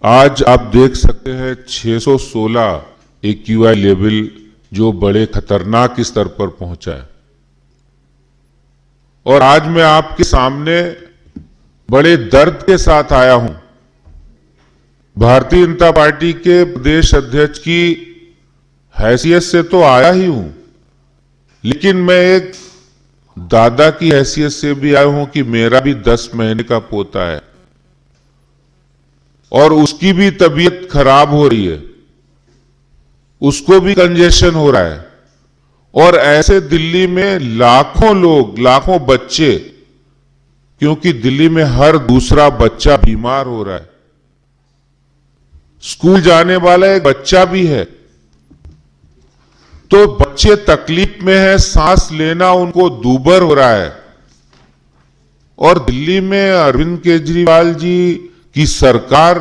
आज आप देख सकते हैं 616 AQI लेवल जो बड़े खतरनाक स्तर पर पहुंचा है। और आज मैं आपके सामने बड़े दर्द के साथ आया हूं। भारतीय जनता पार्टी के प्रदेश अध्यक्ष की हैसियत से तो आया ही हूं, लेकिन मैं एक दादा की हैसियत से भी आया हूं कि मेरा भी 10 महीने का पोता है और उसकी भी तबीयत खराब हो रही है, उसको भी कंजेशन हो रहा है। और ऐसे दिल्ली में लाखों लोग, लाखों बच्चे, क्योंकि दिल्ली में हर दूसरा बच्चा बीमार हो रहा है। स्कूल जाने वाला एक बच्चा भी है, तो बच्चे तकलीफ में है, सांस लेना उनको दूभर हो रहा है। और दिल्ली में अरविंद केजरीवाल जी की सरकार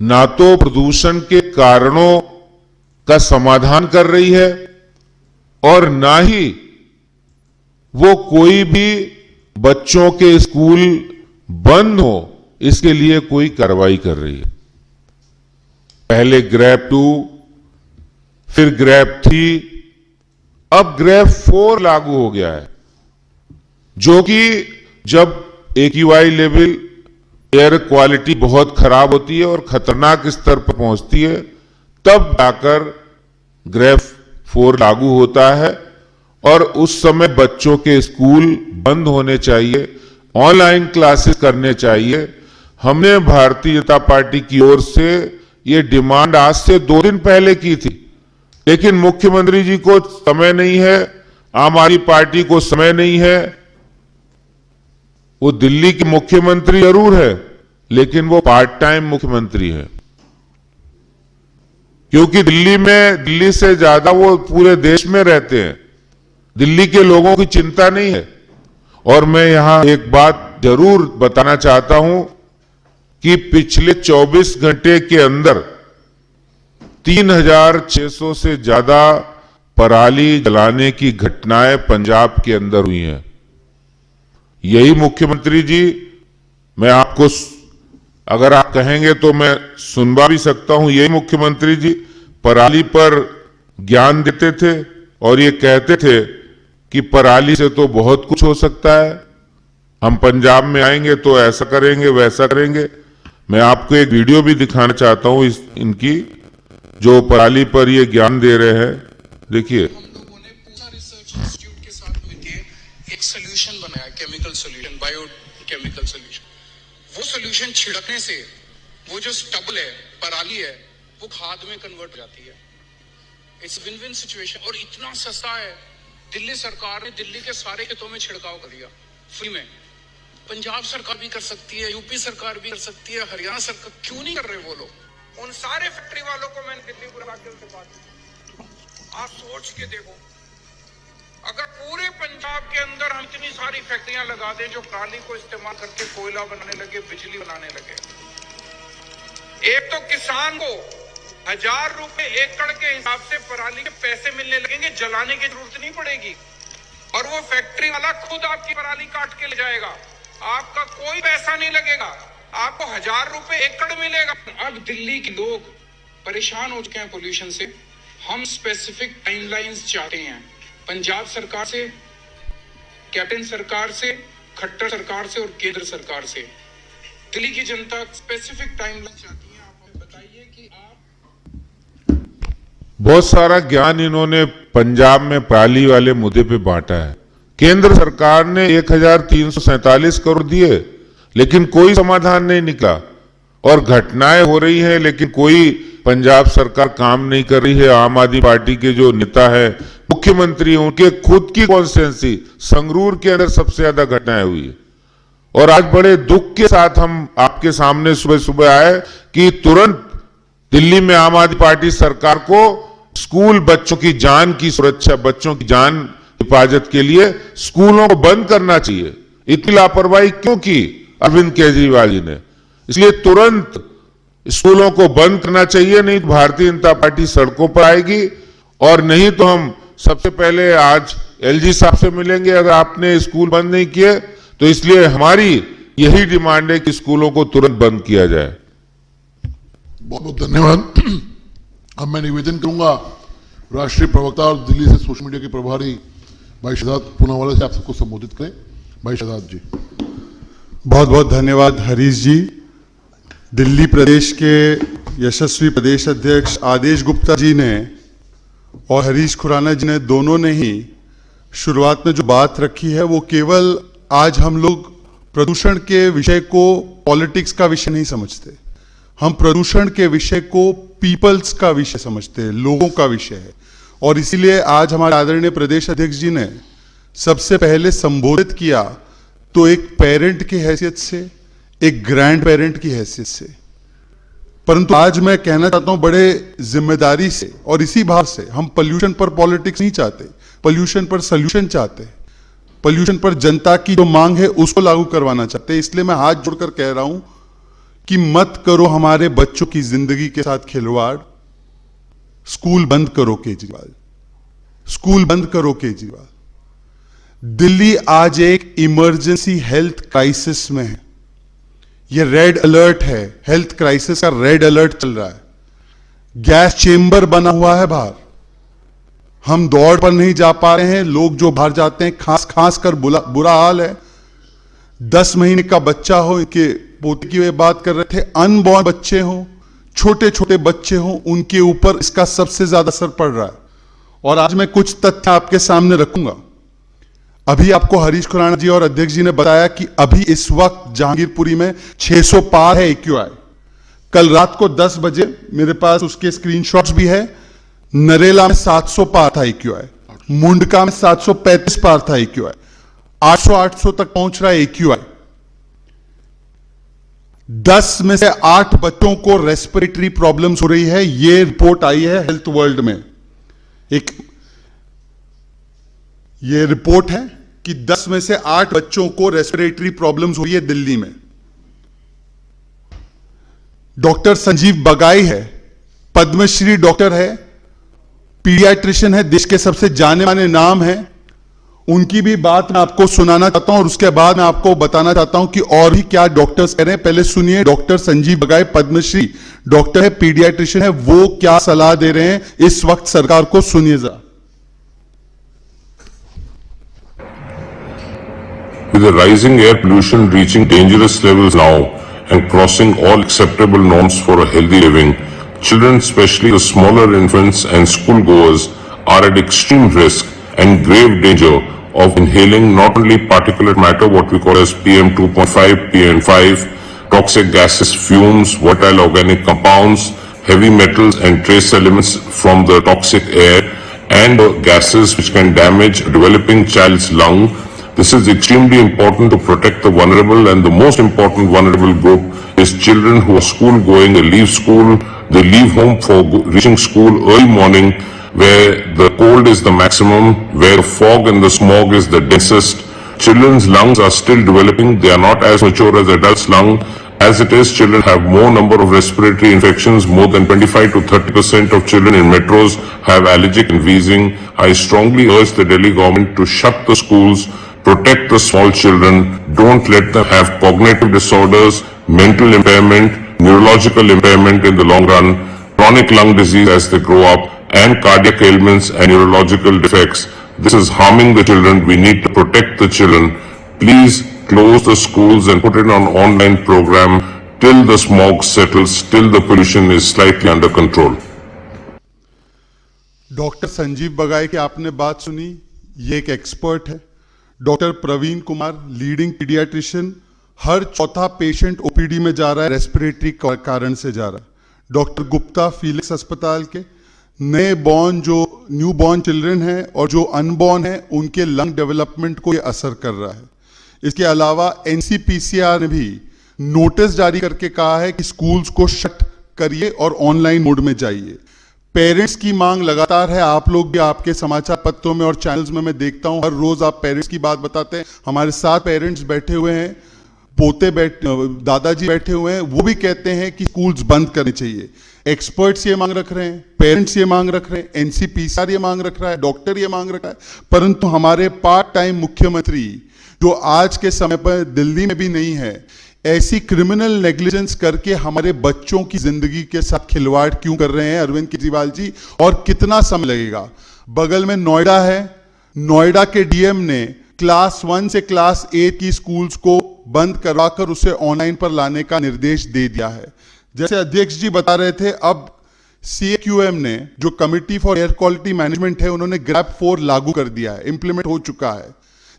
ना तो प्रदूषण के कारणों का समाधान कर रही है और ना ही वो कोई भी बच्चों के स्कूल बंद हो इसके लिए कोई कार्रवाई कर रही है। पहले ग्रैब 2, फिर ग्रैब 3, अब ग्रैब 4 लागू हो गया है, जो कि जब AQI लेवल, एयर क्वालिटी बहुत खराब होती है और खतरनाक स्तर पर पहुंचती है, तब जाकर ग्रैब 4 लागू होता है। और उस समय बच्चों के स्कूल बंद होने चाहिए, ऑनलाइन क्लासेस करने चाहिए। हमने भारतीय जनता पार्टी की ओर से ये डिमांड आज से 2 दिन पहले की थी, लेकिन मुख्यमंत्री जी को समय नहीं है, आम आदमी पार्टी को समय नहीं है। वो दिल्ली के मुख्यमंत्री जरूर है, लेकिन वो पार्ट टाइम मुख्यमंत्री है, क्योंकि दिल्ली से ज्यादा वो पूरे देश में रहते हैं। दिल्ली के लोगों की चिंता नहीं है। और मैं यहां एक बात जरूर बताना चाहता हूं कि पिछले 24 घंटे के अंदर 3600 से ज्यादा पराली जलाने की घटनाएं पंजाब के अंदर हुई हैं। यही मुख्यमंत्री जी, मैं आपको, अगर आप कहेंगे तो मैं सुनवा भी सकता हूं, यही मुख्यमंत्री जी पराली पर ज्ञान देते थे और ये कहते थे कि पराली से तो बहुत कुछ हो सकता है, हम पंजाब में आएंगे तो ऐसा करेंगे, वैसा करेंगे। मैं आपको एक वीडियो भी दिखाना चाहता हूं इनकी, जो पराली पर ये ज्ञान दे रहे हैं। देखिए, हम लोगों ने पूरा रिसर्च इंस्टीट्यूट के साथ मिलकर एक सोल्यूशन बनाया, केमिकल सोल्यूशन, बायोकेमिकल सोल्यूशन। वो सोल्यूशन छिड़कने से वो जो स्टबल है, पराली है, वो खाद में कन्वर्ट हो जाती है। इट्स विन विन सिचुएशन और इतना सस्ता है। दिल्ली सरकार ने दिल्ली के सारे खेतों में छिड़काव कर दिया फ्री में। पंजाब सरकार भी कर सकती है, यूपी सरकार भी कर सकती है, हरियाणा सरकार क्यों नहीं कर रहे वो लोग? उन सारे फैक्ट्री वालों को मैंने दिल्ली बुला के उनसे बात की, आप सोच के देखो, अगर पूरे पंजाब के अंदर हम इतनी सारी फैक्ट्रियां लगा दें जो पराली को इस्तेमाल करके कोयला बनाने लगे, बिजली बनाने लगे, एक तो किसान को 1000 रुपए एकड़ के हिसाब से पराली के पैसे मिलने लगेंगे, जलाने की जरूरत नहीं पड़ेगी। और वो फैक्ट्री वाला खुद आपकी पराली काट के ले जाएगा, आपका कोई पैसा नहीं लगेगा, आपको 1000 रुपए एकड़ मिलेगा। अब दिल्ली के लोग परेशान हो चुके हैं पोल्यूशन से। हम स्पेसिफिक टाइमलाइंस चाहते हैं पंजाब सरकार से, कैप्टन सरकार से, खट्टर सरकार से और केंद्र सरकार से। दिल्ली की जनता स्पेसिफिक टाइमलाइन चाहती है। आप हमें बताइए कि आप, बहुत सारा ज्ञान इन्होंने पंजाब में पराली वाले मुद्दे पे बांटा है। केंद्र सरकार ने 1347 करोड़ दिए, लेकिन कोई समाधान नहीं निकला। और घटनाएं हो रही हैं, लेकिन कोई पंजाब सरकार काम नहीं कर रही है। आम आदमी पार्टी के जो नेता है, मुख्यमंत्री, उनके खुद की कॉन्स्टिट्यूंसी संगरूर के अंदर सबसे ज्यादा घटनाएं हुई है। और आज बड़े दुख के साथ हम आपके सामने सुबह सुबह आए कि तुरंत दिल्ली में आम आदमी पार्टी सरकार को स्कूल, बच्चों की जान की सुरक्षा, बच्चों की जान हिफाजत के लिए स्कूलों को बंद करना चाहिए। इतनी लापरवाही क्यों की अरविंद केजरीवाल जी ने? इसलिए तुरंत स्कूलों को बंद करना चाहिए, नहीं तो भारतीय जनता पार्टी सड़कों पर आएगी। और नहीं तो हम सबसे पहले आज LG साहब से मिलेंगे अगर आपने स्कूल बंद नहीं किए तो। इसलिए हमारी यही डिमांड है कि स्कूलों को तुरंत बंद किया जाए। बहुत बहुत धन्यवाद। अब मैं निवेदन करूंगा राष्ट्रीय प्रवक्ता और दिल्ली से सोशल मीडिया के प्रभारी भाई शहजाद पूनावाला से आप सबको संबोधित करें। भाई शहजाद जी। बहुत बहुत धन्यवाद हरीश जी। दिल्ली प्रदेश के यशस्वी प्रदेश अध्यक्ष आदेश गुप्ता जी ने और हरीश खुराना जी ने दोनों ने ही शुरुआत में जो बात रखी है वो केवल आज हम लोग प्रदूषण के विषय को पॉलिटिक्स का विषय नहीं समझते, हम प्रदूषण के विषय को पीपल्स का विषय समझते हैं, लोगों का विषय है। और इसीलिए आज हमारे आदरणीय प्रदेश अध्यक्ष जी ने सबसे पहले संबोधित किया तो एक पेरेंट की हैसियत से, एक ग्रैंड पेरेंट की हैसियत से। परंतु आज मैं कहना चाहता हूं बड़े जिम्मेदारी से और इसी भाव से, हम पोल्यूशन पर पॉलिटिक्स नहीं चाहते, पोल्यूशन पर सोल्यूशन चाहते हैं, पोल्यूशन पर जनता की जो मांग है उसको लागू करवाना चाहते हैं। इसलिए मैं हाथ जोड़कर कह रहा हूं कि मत करो हमारे बच्चों की जिंदगी के साथ खिलवाड़। स्कूल बंद करो केजरीवाल, स्कूल बंद करो केजरीवाल। दिल्ली आज एक इमरजेंसी हेल्थ क्राइसिस में है, यह रेड अलर्ट है, हेल्थ क्राइसिस का रेड अलर्ट चल रहा है। गैस चेंबर बना हुआ है बाहर, हम दौड़ पर नहीं जा पा रहे हैं, लोग जो बाहर जाते हैं खास खास कर बुरा हाल है। 10 महीने का बच्चा हो, इनके पोते की वे बात कर रहे थे, अनबॉर्न बच्चे हो, छोटे छोटे बच्चे हो, उनके ऊपर इसका सबसे ज्यादा असर पड़ रहा है। और आज मैं कुछ तथ्य आपके सामने रखूंगा। अभी आपको हरीश खुराना जी और अध्यक्ष जी ने बताया कि अभी इस वक्त जहांगीरपुरी में 600 पार है AQI। कल रात को 10 बजे मेरे पास उसके स्क्रीनशॉट्स भी है, नरेला में 700 पार था AQI, मुंडका में 735 पार था AQI, 800 तक पहुंच रहा है AQI। 10 में से 8 बच्चों को रेस्पिरेटरी प्रॉब्लम्स हो रही है, यह रिपोर्ट आई है हेल्थ वर्ल्ड में। यह रिपोर्ट है कि 10 में से 8 बच्चों को रेस्पिरेटरी प्रॉब्लम्स हो रही है दिल्ली में। डॉक्टर संजीव बगाई है, पद्मश्री डॉक्टर है, पीडियाट्रिशियन है, देश के सबसे जाने माने नाम है। उनकी भी बात मैं आपको सुनाना चाहता हूं और उसके बाद मैं आपको बताना चाहता हूं कि और भी क्या डॉक्टर्स कह रहे हैं। पहले सुनिए डॉक्टर संजीव बगाई, पद्मश्री डॉक्टर है, पीडियाट्रिशियन है, वो क्या सलाह दे रहे हैं इस वक्त सरकार को, सुनिए जरा। With the rising air pollution reaching dangerous levels now and crossing all acceptable norms for a healthy living, children, especially the smaller infants and schoolgoers, are at extreme risk and grave danger of inhaling not only particulate matter, what we call as PM 2.5, PM5, toxic gases, fumes, volatile organic compounds, heavy metals and trace elements from the toxic air, and gases which can damage a developing child's lung. This is extremely important to protect the vulnerable, and the most important vulnerable group is children who are school going. They leave school, they leave home for reaching school early morning, where the cold is the maximum, where the fog and the smog is the densest. Children's lungs are still developing. They are not as mature as adults' lung. As it is, children have more number of respiratory infections. More than 25 to 30% of children in metros have allergic and wheezing. I strongly urge the Delhi government to shut the schools, protect the small children, don't let them have cognitive disorders, mental impairment, neurological impairment in the long run, chronic lung disease as they grow up, and cardiac ailments and neurological defects. This is harming the children. We need to protect the children. Please close the schools and put it on online program till the smog settles, till the pollution is slightly under control. Doctor Sanjeev Bagai की आपने बात सुनी, ये एक expert है। Doctor Praveen Kumar, leading paediatrician, हर चौथा patient OPD में जा रहा है रेस्पिरेटरी कारण से जा रहा है। डॉक्टर गुप्ता फीलिक्स अस्पताल के नए बॉर्न, जो न्यू बॉर्न चिल्ड्रन हैं और जो अनबॉर्न हैं, उनके लंग डेवलपमेंट को ये असर कर रहा है। इसके अलावा NCPCR ने भी नोटिस जारी करके कहा है कि स्कूल्स को शट करिए और ऑनलाइन मोड में जाइए। पेरेंट्स की मांग लगातार है, आप लोग भी आपके समाचार पत्रों में और चैनल्स में मैं देखता हूं, हर रोज आप पेरेंट्स की बात बताते हैं। हमारे साथ पेरेंट्स बैठे हुए हैं, दादाजी बैठे हुए हैं, वो भी कहते हैं कि स्कूल्स बंद करने चाहिए। एक्सपर्ट्स ये मांग रख रहे हैं, पेरेंट्स ये मांग रख रहे हैं, NCPCR ये मांग रख रहा है, डॉक्टर ये मांग रखा है, परंतु हमारे पार्ट टाइम मुख्यमंत्री जो आज के समय पर दिल्ली में भी नहीं है, ऐसी क्रिमिनल नेग्लिजेंस करके हमारे बच्चों की जिंदगी के साथ खिलवाड़ क्यों कर रहे हैं अरविंद केजरीवाल जी, और कितना समय लगेगा? बगल में नोएडा है, नोएडा के डीएम ने क्लास 1 से क्लास 8 की स्कूल्स को बंद करवाकर उसे ऑनलाइन पर लाने का निर्देश दे दिया है। जैसे अध्यक्ष जी बता रहे थे, अब CAQM ने, जो committee for air quality management है, उन्होंने ग्रैप 4 लागू कर दिया है, इंप्लीमेंट हो चुका है।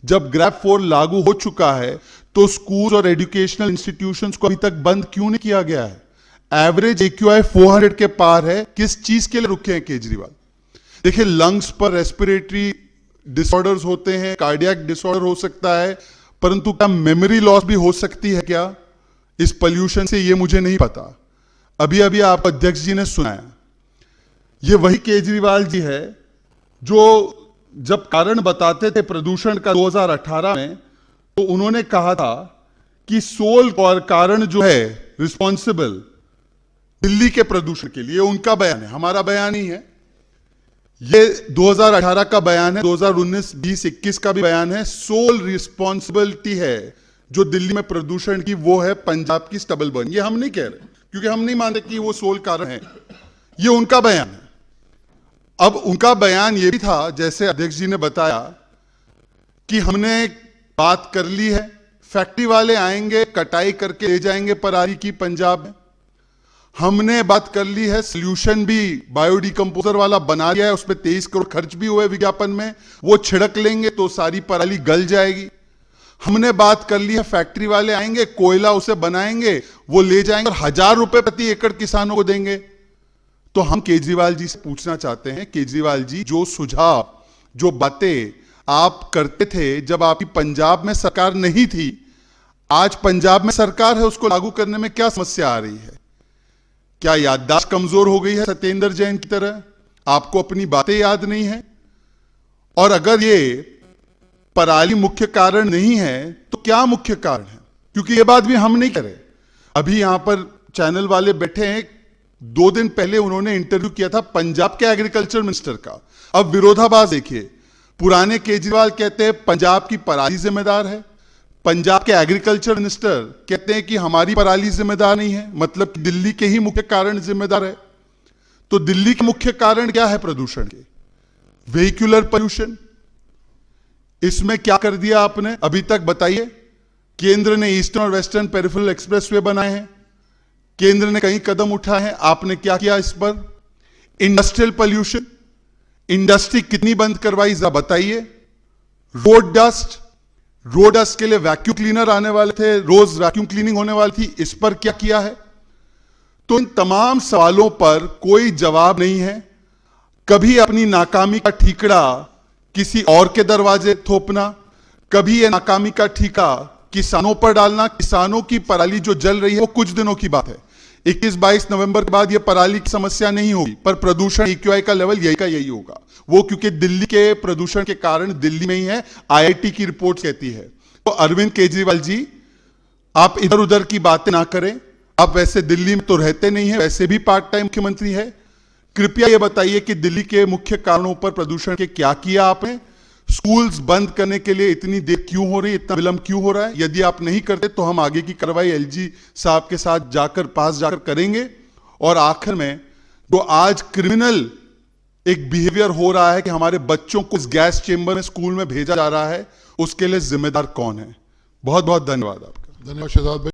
जब ग्रैप 4 लागू हो चुका है तो स्कूल और एजुकेशनल इंस्टीट्यूशंस को अभी तक बंद क्यों नहीं किया गया है? एवरेज AQI 400 के पार है, किस चीज के लिए रुके हैं केजरीवाल? देखिए, लंग्स पर रेस्पिरेटरी डिसऑर्डर्स होते हैं, कार्डियक डिसऑर्डर हो सकता है, परंतु क्या मेमोरी लॉस भी हो सकती है क्या इस पोल्यूशन से? ये मुझे नहीं पता। अभी अभी आप अध्यक्ष जी ने सुनाया, ये वही केजरीवाल जी है जो जब कारण बताते थे प्रदूषण का 2018 में, तो उन्होंने कहा था कि सोल और कारण जो है रिस्पॉन्सिबल दिल्ली के प्रदूषण के लिए, उनका बयान है, हमारा बयान ही है। ये 2018 का बयान है, 2019, 20, 21 का भी बयान है। सोल रिस्पॉन्सिबिलिटी है जो दिल्ली में प्रदूषण की, वो है पंजाब की स्टबल बर्न। ये हम नहीं कह रहे, क्योंकि हम नहीं मानते कि वो सोल कारण है, ये उनका बयान है। अब उनका बयान ये भी था, जैसे अध्यक्ष जी ने बताया, कि हमने बात कर ली है, फैक्ट्री वाले आएंगे, कटाई करके ले जाएंगे पराली की पंजाब में। हमने बात कर ली है, सोल्यूशन भी बायोडिकम्पोजर वाला बना लिया है, उस पर 23 करोड़ खर्च भी हुए विज्ञापन में, वो छिड़क लेंगे तो सारी पराली गल जाएगी। हमने बात कर ली है, फैक्ट्री वाले आएंगे, कोयला उसे बनाएंगे, वो ले जाएंगे और 1000 रुपए प्रति एकड़ किसानों को देंगे। तो हम केजरीवाल जी से पूछना चाहते हैं, केजरीवाल जी, जो सुझाव, जो बातें आप करते थे जब आपकी पंजाब में सरकार नहीं थी, आज पंजाब में सरकार है, उसको लागू करने में क्या समस्या आ रही है? क्या याददाश्त कमजोर हो गई है सत्येंद्र जैन की तरह? आपको अपनी बातें याद नहीं है? और अगर ये पराली मुख्य कारण नहीं है तो क्या मुख्य कारण है? क्योंकि ये बात भी हम नहीं कर रहे। अभी यहां पर चैनल वाले बैठे हैं, 2 दिन पहले उन्होंने इंटरव्यू किया था पंजाब के एग्रीकल्चर मिनिस्टर का। अब विरोधाभास देखिए, पुराने केजरीवाल कहते हैं पंजाब की पराली जिम्मेदार है, पंजाब के एग्रीकल्चर मिनिस्टर कहते हैं कि हमारी पराली जिम्मेदार नहीं है, मतलब कि दिल्ली के ही मुख्य कारण जिम्मेदार है। तो दिल्ली के मुख्य कारण क्या है प्रदूषण के? Vehicular pollution. इसमें क्या कर दिया आपने अभी तक बताइए? केंद्र ने ईस्टर्न और वेस्टर्न पेरिफेरल एक्सप्रेसवे बनाए हैं, केंद्र ने कई कदम उठाए हैं, आपने क्या किया इस पर? इंडस्ट्रियल पोल्यूशन, इंडस्ट्री कितनी बंद करवाई जरा बताइए? रोड डस्ट, रोड डस्ट के लिए वैक्यूम क्लीनर आने वाले थे, रोज वैक्यूम क्लीनिंग होने वाली थी, इस पर क्या किया है? तो इन तमाम सवालों पर कोई जवाब नहीं है। कभी अपनी नाकामी का ठीकरा किसी और के दरवाजे थोपना, कभी यह नाकामी का ठीका किसानों पर डालना। किसानों की पराली जो जल रही है वो कुछ दिनों की बात है, 21-22 नवंबर के बाद यह पराली की समस्या नहीं होगी, पर प्रदूषण AQI का लेवल यही का यही होगा। वो क्योंकि दिल्ली के प्रदूषण के कारण दिल्ली में ही है, IIT की रिपोर्ट कहती है। तो अरविंद केजरीवाल जी, आप इधर उधर की बातें ना करें। आप वैसे दिल्ली में तो रहते नहीं है, वैसे भी पार्ट टाइम मुख्यमंत्री है। कृपया यह बताइए कि दिल्ली के मुख्य कारणों पर प्रदूषण के क्या किया आपने? स्कूल्स बंद करने के लिए इतनी देर क्यों हो रही है, इतना विलंब क्यों हो रहा है? यदि आप नहीं करते तो हम आगे की कार्रवाई LG साहब के साथ पास जाकर करेंगे। और आखिर में, जो आज क्रिमिनल एक बिहेवियर हो रहा है कि हमारे बच्चों को इस गैस चेंबर में स्कूल में भेजा जा रहा है, उसके लिए जिम्मेदार कौन है? बहुत बहुत धन्यवाद आपका। धन्यवाद शहजाद भाई।